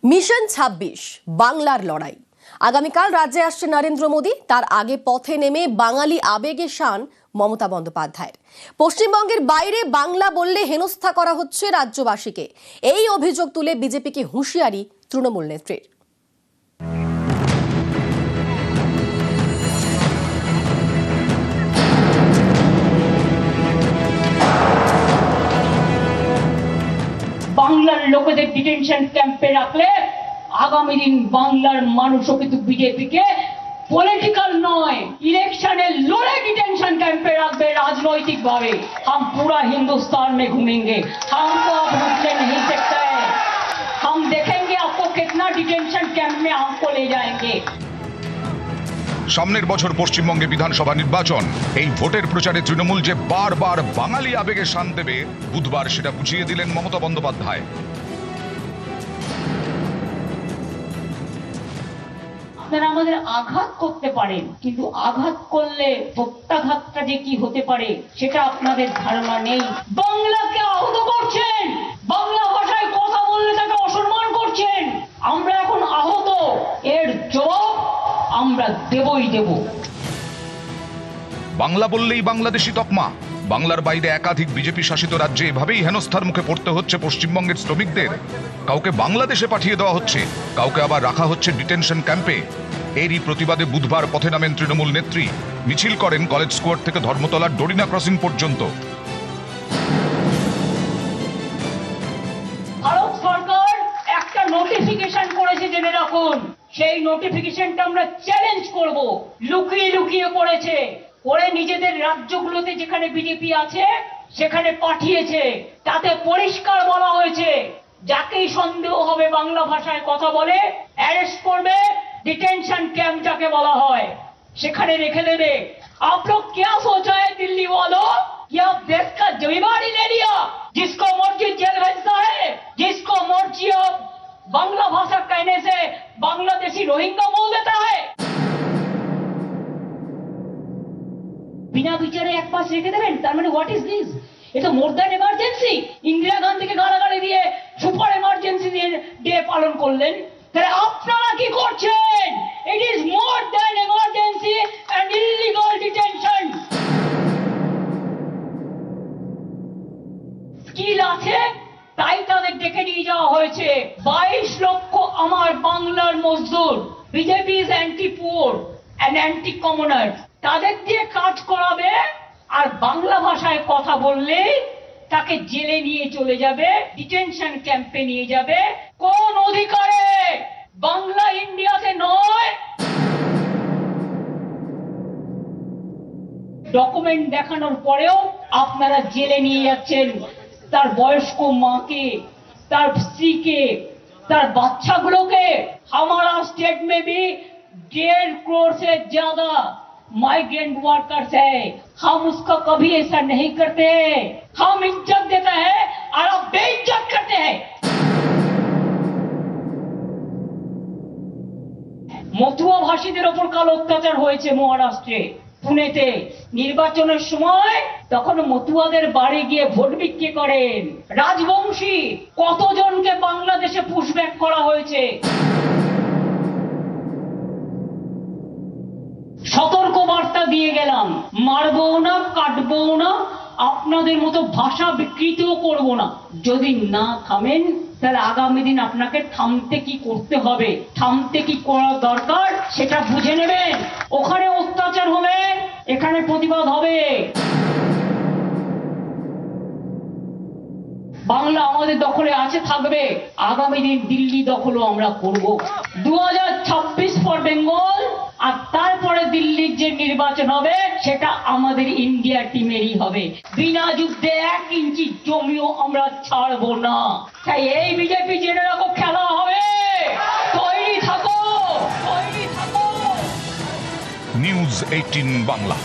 Mission ২৬ বাংলার লড়াই। আগামীকাল রাজ্যে আসছে নরেন্দ্র মোদী। তার আগে পথে নেমে বাঙালি আবেগে শান মমতা বন্দ্যোপাধ্যায়ের। পশ্চিমবঙ্গের বাইরে বাংলা বললে হেনস্থা করা হচ্ছে রাজ্যবাসীকে। এই অভিযোগ তুলে বিজেপিকে হুঁশিয়ারি তৃণমূল নেত্রীর। বাংলার লোকেদের ডিটেনশন ক্যাম্পে রাখলে আগামী দিন বাংলার মানুষও কিন্তু বিজেপিকে পলিটিক্যাল নয় इलेक्शन लड़े डिटेंशन कैंपे रखते राजनैतिक भावे। हम पूरा हिंदुस्तान में घूमेंगे, हमको अब रुकने नहीं सकता है। हम देखेंगे आपको कितना डिटेंशन कैंप में हमको ले जाएंगे। সামনের বছর পশ্চিমবঙ্গে বিধানসভা নির্বাচন। এই ভোটের প্রচারে তৃণমূল যে বারবার বাঙালি আবেগে শান দেবে, বুধবার সেটা বুঝিয়ে দিলেন মমতা বন্দ্যোপাধ্যায়। আপনারা আমাদের আঘাত করতে পারেন, কিন্তু আঘাত করলে প্রত্যাঘাতটা যে কি হতে পারে সেটা আপনাদের ধারণা নেই। বাংলাকে আহত করছেন, বাংলা ভাষায় কথা বললে তাকে অসম্মান করছেন। আমরা এখন আহত, এর জবাব আমরা দেবই দেব। বাংলা বললেই বাংলাদেশি তকমা। বাংলার বাইরে একাধিক বিজেপি শাসিত রাজ্যে এভাবেই হেনস্থার মুখে পড়তে হচ্ছে পশ্চিমবঙ্গের শ্রমিকদের। কাউকে বাংলাদেশে পাঠিয়ে দেওয়া হচ্ছে, কাউকে আবার রাখা হচ্ছে ডিটেনশন ক্যাম্পে। এরই প্রতিবাদে বুধবার পথে নামেন তৃণমূল নেত্রী। মিছিল করেন কলেজ স্কোয়ার থেকে ধর্মতলার ডোরিনা ক্রসিং পর্যন্ত। ভারত সরকার একটা নোটিফিকেশন করেছে, জেনে রাখুন। সেই নোটিফিকেশনটা আমরা চ্যালেঞ্জ করব। লুকিয়ে লুকিয়ে করেছে, করে নিজেদের রাজ্যগুলোতে যেখানে বিজেপি আছে সেখানে পাঠিয়েছে। তাতে পরিষ্কার বলা হয়েছে যাকেই সন্দেহ হবে বাংলা ভাষায় কথা বলে অ্যারেস্ট করবে, ডিটেনশন ক্যাম্প যাকে বলা হয় সেখানে রেখে দেবে। आप लोग क्या सोचा है दिल्ली वालों कि आप देश का जिम्मेदार ले लिया, जिसको मर्जी जेल भेजता है, जिसको मर्जी आप बांग्ला भाषा कहने से बांग्लादेशी रोहिंग्या बोल देता है। बिना বিচারে এক পাশ রেখে দেবেন, তার মানে হোয়াট ইজ দিস? এটা মোর দ্যান এমার্জেন্সি। ইন্দিরা গান্ধীকে গালাগালি দিয়ে সুপার এমার্জেন্সি ডে পালন করলেন। তাহলে আপনারা কি করছেন? It is more than emergency and illegal detention. Skill আছে তাই তাদের ডেকে নিয়ে যাওয়া হয়েছে। 22 লক্ষ আমার বাংলার মজদুর। BJP is anti poor and anti commoner. তাদের দিয়ে কাজ করাবে, আর বাংলা ভাষায় কথা বললে তাকে জেলে নিয়ে চলে যাবে, ডিটেনশন ক্যাম্পে নিয়ে যাবে। কোন অধিকারে? বাংলা ইন্ডিয়াতে নয়। ডকুমেন্ট দেখানোর পরেও আপনারা জেলে নিয়ে যাচ্ছেন তার বয়স্ক মাকে, তার স্ত্রীকে, তার বাচ্চাগুলোকে। हमारा स्टेट में भी 1.5 करोड़ से ज्यादा माइग्रेंट वर्कर्स है। हम उसका कभी ऐसा नहीं करते। हम इज्जत देते हैं और आप बेइज्जत करते हैं। মতুয়া ভাষীদের ওপর কাল অত্যাচার হয়েছে মহারাষ্ট্রে, পুনেতে। নির্বাচনের সময় তখন মতুয়াদের বাড়ি গিয়ে ভোট বিক্রি করেন রাজবংশী। কতজনকে বাংলাদেশে পুশব্যাক করা হয়েছে? সতর্ক বার্তা দিয়ে গেলাম, মারবো না, কাটবো না, আপনাদের মতো ভাষা বিকৃতিও করব না। যদি না থামেন তাহলে আগামী দিন আপনাকে থামতে কি করতে হবে, থামতে কি করা দরকার সেটা বুঝে নেবেন। ওখানে অত্যাচার হলে এখানে প্রতিবাদ হবে। বাংলা আমাদের দখলে আছে, থাকবে। আগামী দিন দিল্লি দখলও আমরা করব। 2026 ফর বেঙ্গল, আর তারপরে দিল্লির যে নির্বাচন হবে সেটা আমাদের ইন্ডিয়া টিমেরই হবে। বিনা যুদ্ধে 1 ইঞ্চি জমিও আমরা ছাড়বো না। তাই এই বিজেপি জেনে রাখো, খেলা হবে। তৈরি থাকো, তৈরি থাকো। নিউজ 18 বাংলা।